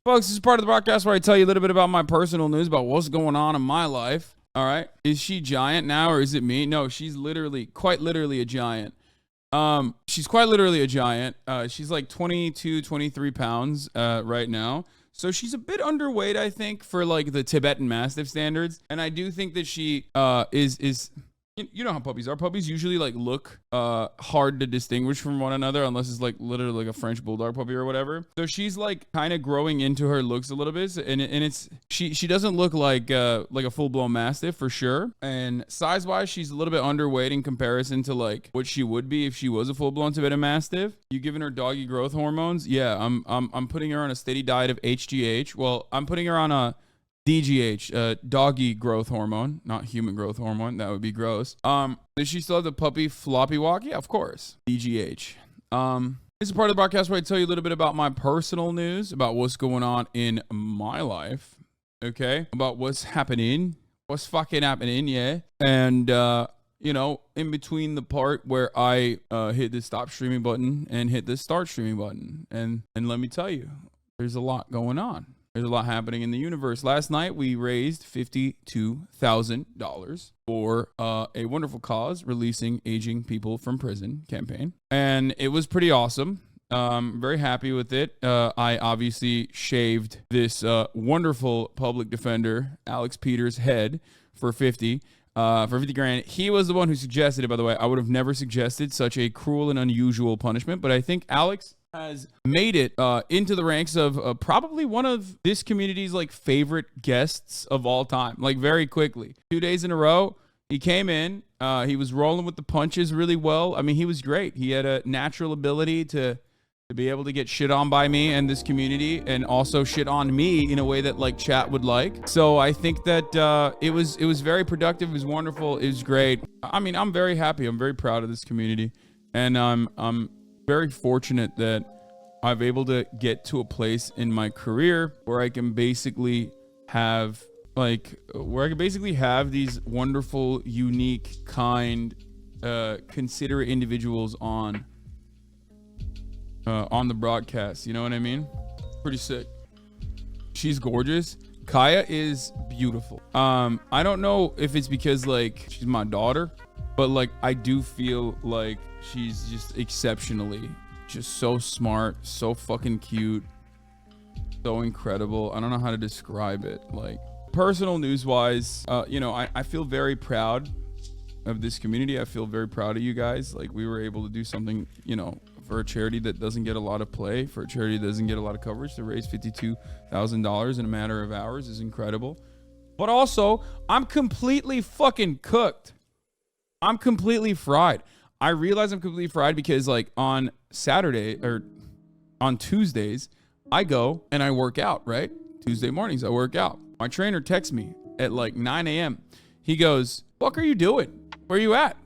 Folks, this is part of the broadcast where I tell you a little bit about my personal news, about what's going on in my life. All right. Is she giant now or is it me? No, she's quite literally a giant. She's quite literally a giant. She's like 22, 23 pounds right now. So she's a bit underweight, I think, for like the Tibetan Mastiff standards. And I do think that she is you know how puppies are. Puppies usually like look hard to distinguish from one another unless it's like literally like a French bulldog puppy or whatever. So she's like kind of growing into her looks a little bit, and it's she doesn't look like a full-blown Mastiff for sure. And size-wise, she's a little bit underweight in comparison to like what she would be if she was a full-blown Tibetan Mastiff. You giving her doggy growth hormones? Yeah, I'm putting her on a steady diet of HGH. Well, I'm putting her on a DGH, doggy growth hormone, not human growth hormone. That would be gross. Does she still have the puppy floppy walk? Yeah, of course. DGH. This is part of the broadcast where I tell you a little bit about my personal news, about what's going on in my life. Okay? About what's happening. What's fucking happening, yeah. And, you know, in between the part where I hit the stop streaming button and hit the start streaming button. And let me tell you, there's a lot going on. There's a lot happening in the universe. Last night, we raised $52,000 for a wonderful cause, releasing aging people from prison campaign. And it was pretty awesome. Very happy with it. I obviously shaved this wonderful public defender, Alex Peters' head for 50 grand. He was the one who suggested it, by the way. I would have never suggested such a cruel and unusual punishment, but I think Alex has made it into the ranks of probably one of this community's like favorite guests of all time, like very quickly. 2 days in a row, he came in, he was rolling with the punches really well. I mean, he was great. He had a natural ability to be able to get shit on by me and this community, and also shit on me in a way that like chat would like. So I think that it was very productive. It was wonderful. It was great. I mean, I'm very happy. I'm very proud of this community, and I'm very fortunate that I've able to get to a place in my career where I can basically have these wonderful, unique, kind, considerate individuals on the broadcast. You know what I mean? Pretty sick. She's gorgeous. Kaya is beautiful. I don't know if it's because like she's my daughter, but like I do feel like she's just exceptionally, just so smart, so fucking cute, so incredible. I don't know how to describe it. Like personal news wise, you know, I feel very proud of this community. I feel very proud of you guys. Like we were able to do something, you know, for a charity that doesn't get a lot of play, for a charity that doesn't get a lot of coverage, to raise $52,000 in a matter of hours is incredible. But also, I'm completely fucking cooked. I'm completely fried. I realize I'm completely fried because like on Saturday or on Tuesdays, I go and I work out, right? Tuesday mornings, I work out. My trainer texts me at like 9 a.m. He goes, "Fuck are you doing? Where you at?"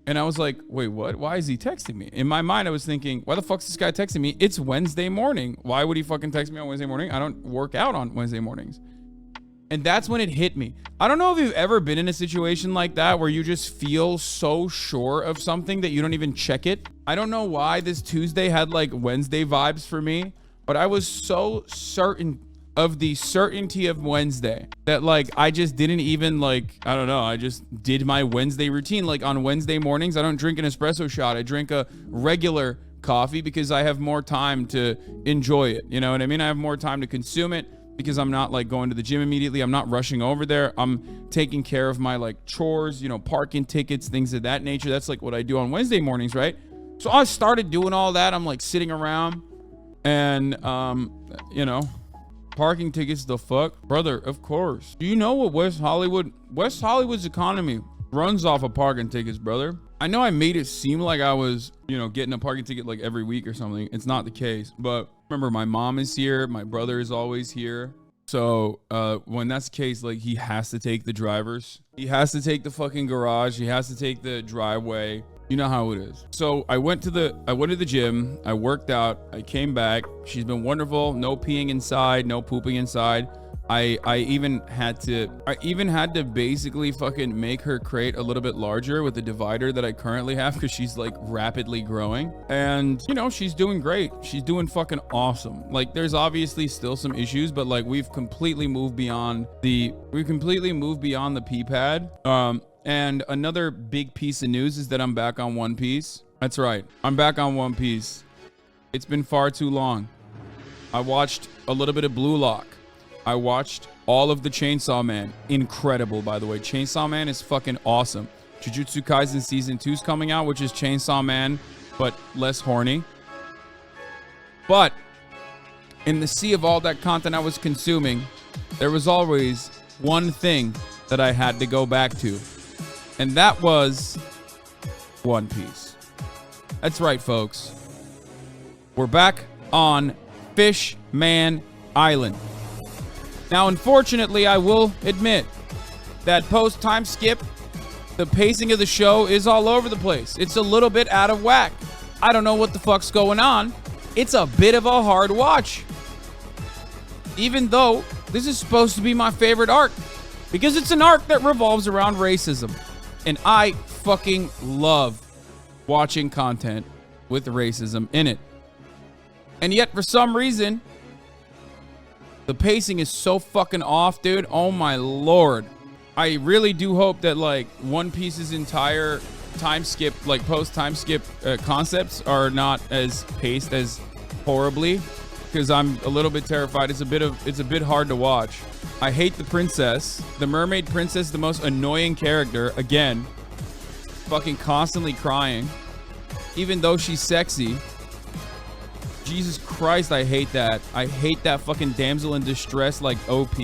And I was like, wait, what? Why is he texting me? In my mind, I was thinking, why the fuck's this guy texting me? It's Wednesday morning. Why would he fucking text me on Wednesday morning? I don't work out on Wednesday mornings. And that's when it hit me. I don't know if you've ever been in a situation like that where you just feel so sure of something that you don't even check it. I don't know why this Tuesday had like Wednesday vibes for me, but I was so certain of the certainty of Wednesday that like I just didn't even like, I don't know, I just did my Wednesday routine. Like on Wednesday mornings, I don't drink an espresso shot. I drink a regular coffee because I have more time to enjoy it. You know what I mean? I have more time to consume it because I'm not like going to the gym immediately. I'm not rushing over there. I'm taking care of my like chores, you know, parking tickets, things of that nature. That's like what I do on Wednesday mornings, right? So I started doing all that. I'm like sitting around and, you know, parking tickets, the fuck? Brother, of course. Do you know what West Hollywood's economy runs off of parking tickets, brother? I know I made it seem like I was, you know, getting a parking ticket like every week or something. It's not the case. But remember, my mom is here. My brother is always here. So when that's the case, like he has to take the drivers. He has to take the fucking garage. He has to take the driveway. You know how it is. So I went to the gym. I worked out. I came back. She's been wonderful. No peeing inside. No pooping inside. I even had to basically fucking make her crate a little bit larger with the divider that I currently have, because she's like rapidly growing. And you know, she's doing great. She's doing fucking awesome. Like, there's obviously still some issues, but like we've completely moved beyond the pee pad. And another big piece of news is that I'm back on One Piece. That's right, I'm back on One Piece. It's been far too long. I watched a little bit of Blue Lock. I watched all of the Chainsaw Man. Incredible, by the way. Chainsaw Man is fucking awesome. Jujutsu Kaisen Season 2 is coming out, which is Chainsaw Man, but less horny. But in the sea of all that content I was consuming, there was always one thing that I had to go back to. And that was One Piece. That's right, folks. We're back on Fishman Island. Now, unfortunately, I will admit that post time skip, the pacing of the show is all over the place. It's a little bit out of whack. I don't know what the fuck's going on. It's a bit of a hard watch. Even though this is supposed to be my favorite arc, because it's an arc that revolves around racism. And I fucking love watching content with racism in it. And yet, for some reason, the pacing is so fucking off, dude. Oh my lord. I really do hope that like One Piece's entire time skip, like post time skip concepts are not as paced as horribly, because I'm a little bit terrified. It's a bit hard to watch. I hate the princess, the mermaid princess, the most annoying character. Again, fucking constantly crying, even though she's sexy. Jesus Christ, I hate that. I hate that fucking damsel in distress, like OP.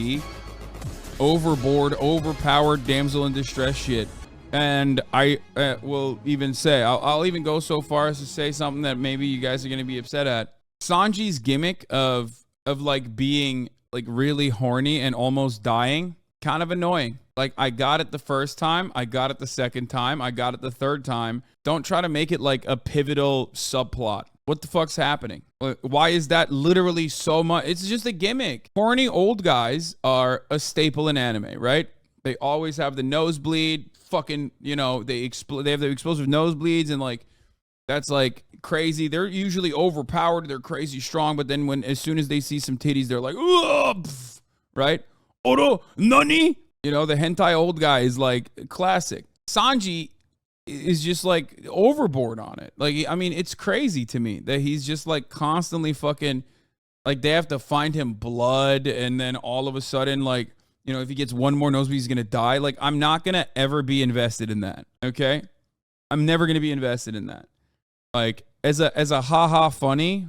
Overboard, overpowered damsel in distress shit. And I will even say, I'll even go so far as to say something that maybe you guys are going to be upset at. Sanji's gimmick of like being like really horny and almost dying, kind of annoying. Like, I got it the first time, I got it the second time, I got it the third time. Don't try to make it like a pivotal subplot. What the fuck's happening? Why is that literally so much? It's just a gimmick. Horny old guys are a staple in anime, right? They always have the nosebleed, fucking, you know, they have the explosive nosebleeds, and like, that's like crazy. They're usually overpowered, they're crazy strong, but then as soon as they see some titties, they're like, ugh, right? Oro, nani? You know, the hentai old guy is like classic. Sanji is just like overboard on it. Like, I mean, it's crazy to me that he's just like constantly fucking, like, they have to find him blood, and then all of a sudden, like, you know, if he gets one more nosebleed, he's gonna die. Like, I'm not gonna ever be invested in that. Okay, I'm never gonna be invested in that. Like, as a haha funny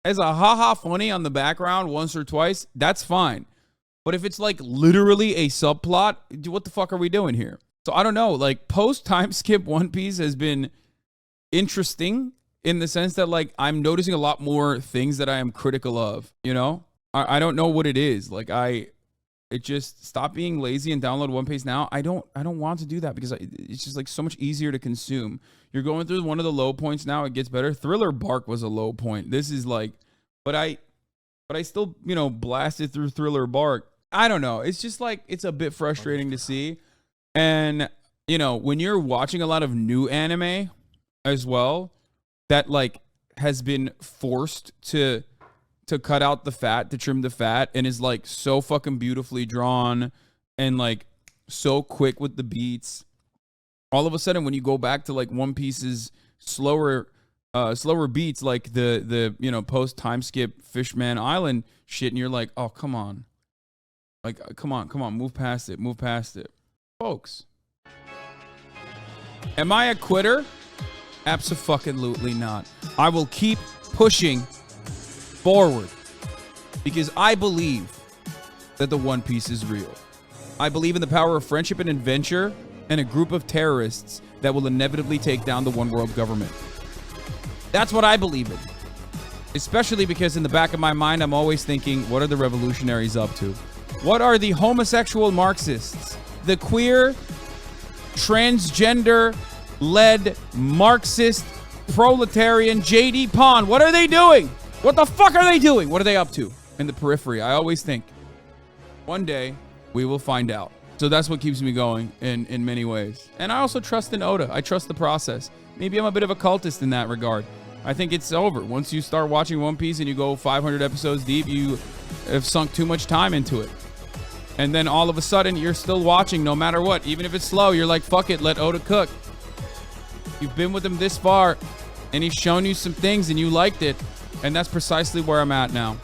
on the background once or twice, that's fine. But if it's like literally a subplot, what the fuck are we doing here? So I don't know, like, post time skip One Piece has been interesting in the sense that, like, I'm noticing a lot more things that I am critical of, you know? I don't know what it is. Like, it just, stop being lazy and download One Piece now. I don't want to do that, because it's just like so much easier to consume. You're going through one of the low points now, it gets better. Thriller Bark was a low point. This is like, but I still, you know, blasted through Thriller Bark. I don't know. It's just like, it's a bit frustrating to see. And, you know, when you're watching a lot of new anime as well, that like has been forced to cut out the fat, to trim the fat, and is like so fucking beautifully drawn and like so quick with the beats. All of a sudden, when you go back to like One Piece's slower beats, like the you know, post time skip Fishman Island shit, and you're like, oh, come on. Like, come on, move past it. Folks, am I a quitter? Abso-fucking-lutely not. I will keep pushing forward, because I believe that the One Piece is real. I believe in the power of friendship and adventure, and a group of terrorists that will inevitably take down the one world government. That's what I believe in. Especially because in the back of my mind, I'm always thinking, what are the revolutionaries up to? What are the homosexual Marxists, the queer, transgender-led Marxist, proletarian JD Pond? What are they doing? What the fuck are they doing? What are they up to in the periphery? I always think. One day, we will find out. So that's what keeps me going in many ways. And I also trust in Oda. I trust the process. Maybe I'm a bit of a cultist in that regard. I think it's over. Once you start watching One Piece and you go 500 episodes deep, you have sunk too much time into it. And then all of a sudden, you're still watching no matter what. Even if it's slow, you're like, fuck it, let Oda cook. You've been with him this far, and he's shown you some things, and you liked it. And that's precisely where I'm at now.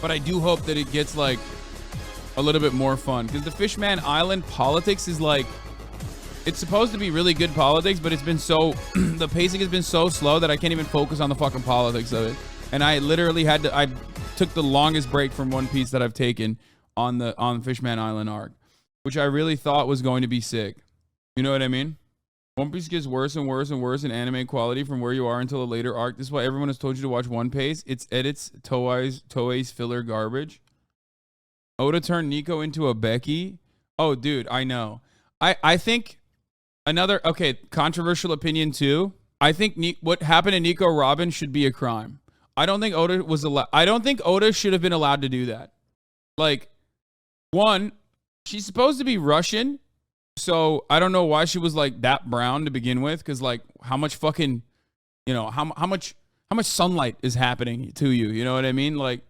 But I do hope that it gets, like, a little bit more fun. Because the Fishman Island politics is, like, it's supposed to be really good politics, but it's been so, the pacing has been so slow that I can't even focus on the fucking politics of it. And I literally had to, I took the longest break from One Piece that I've taken on the Fishman Island arc, which I really thought was going to be sick. You know what I mean? One Piece gets worse and worse and worse in anime quality from where you are until a later arc. This is why everyone has told you to watch One Piece. It's edits Toei's filler garbage. Oda turned Nico into a Becky. Oh, dude, I know. I think another, okay, controversial opinion too. I think what happened to Nico Robin should be a crime. I don't think Oda was allowed. I don't think Oda should have been allowed to do that. Like, one, she's supposed to be Russian, so I don't know why she was like that brown to begin with. Because like, how much fucking, you know, how much sunlight is happening to you? You know what I mean? Like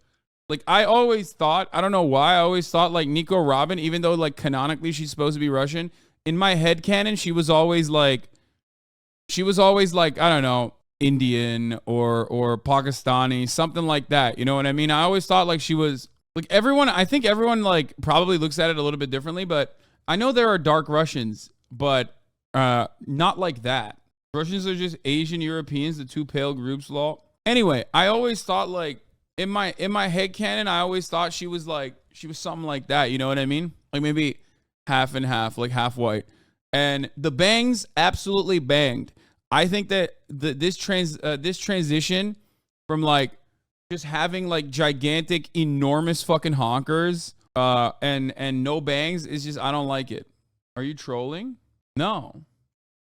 I always thought, I don't know why, I always thought like Nico Robin, even though like canonically she's supposed to be Russian, in my head canon she was always like, I don't know, Indian or Pakistani, something like that. You know what I mean? I always thought like she was like I think everyone like probably looks at it a little bit differently, but I know there are dark Russians, but not like that. Russians are just Asian Europeans, the two pale groups law. Anyway, I always thought like in my head canon, I always thought she was something like that. You know what I mean? Like maybe half and half, like half white. And the bangs absolutely banged. I think that this transition from like just having like gigantic, enormous fucking honkers and no bangs is just, I don't like it. Are you trolling? No.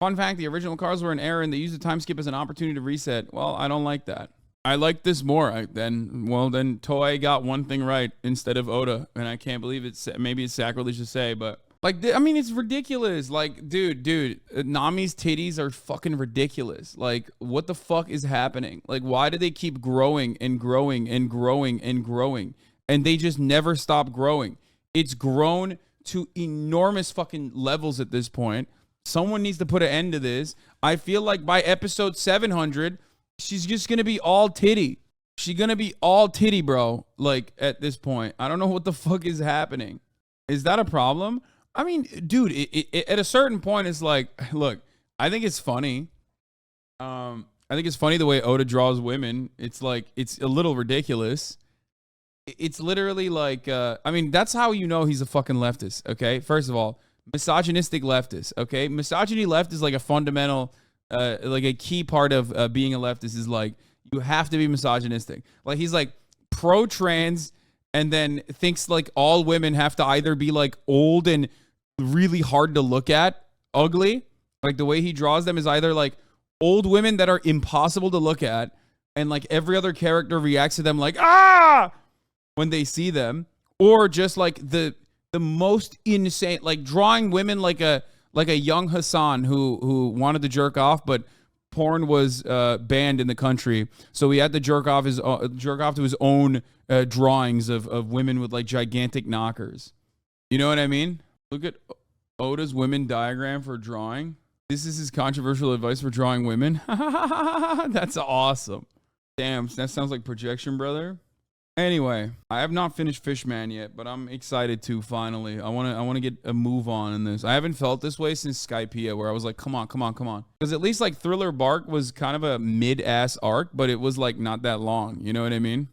Fun fact, the original cars were in error and they used the time skip as an opportunity to reset. Well, I don't like that. I like this more. Then Toei got one thing right instead of Oda. And I can't believe it's, maybe it's sacrilege to say, but like, I mean, it's ridiculous. Like, dude, Nami's titties are fucking ridiculous. Like, what the fuck is happening? Like, why do they keep growing and growing and growing and growing? And they just never stop growing. It's grown to enormous fucking levels at this point. Someone needs to put an end to this. I feel like by episode 700, she's just going to be all titty. She's going to be all titty, bro. Like, at this point. I don't know what the fuck is happening. Is that a problem? I mean, dude, at a certain point, it's like, look, I think it's funny. I think it's funny the way Oda draws women. It's like, it's a little ridiculous. It's literally like, I mean, that's how you know he's a fucking leftist, okay? First of all, misogynistic leftist, okay? Misogyny left is like a fundamental, like a key part of being a leftist is like, you have to be misogynistic. Like, he's like pro-trans and then thinks like all women have to either be like old and really hard to look at, ugly. Like the way he draws them is either like old women that are impossible to look at and like every other character reacts to them like, ah, when they see them, or just like the most insane, like drawing women like a young Hasan who wanted to jerk off, but porn was banned in the country, so he had to jerk off to his own drawings of women with like gigantic knockers. You know what I mean? Look at Oda's women diagram for drawing. This is his controversial advice for drawing women. That's awesome. Damn, that sounds like projection, brother. Anyway, I have not finished Fishman yet, but I'm excited to finally. I want to get a move on in this. I haven't felt this way since Skypiea, where I was like, come on. Because at least like Thriller Bark was kind of a mid-ass arc, but it was like not that long. You know what I mean?